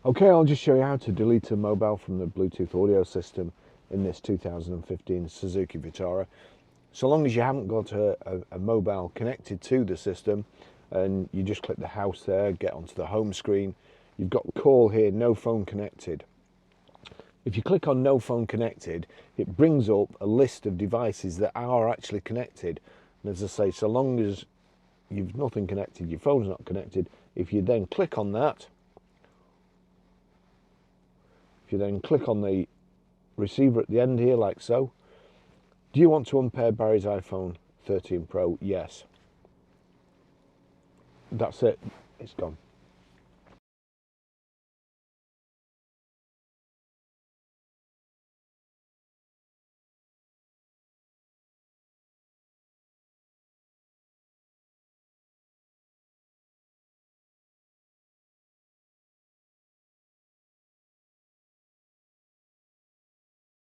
Okay, I'll just show you how to delete a mobile from the Bluetooth audio system in this 2015 Suzuki Vitara. So long as you haven't got a mobile connected to the system, and you just click the house there, get onto the home screen, you've got call here, no phone connected. If you click on no phone connected, it brings up a list of devices that are actually connected. And as I say, so long as you've nothing connected, your phone's not connected, if you then click on that, if you then click on the receiver at the end here, like so, do you want to unpair Barry's iPhone 13 Pro? Yes. That's it. It's gone.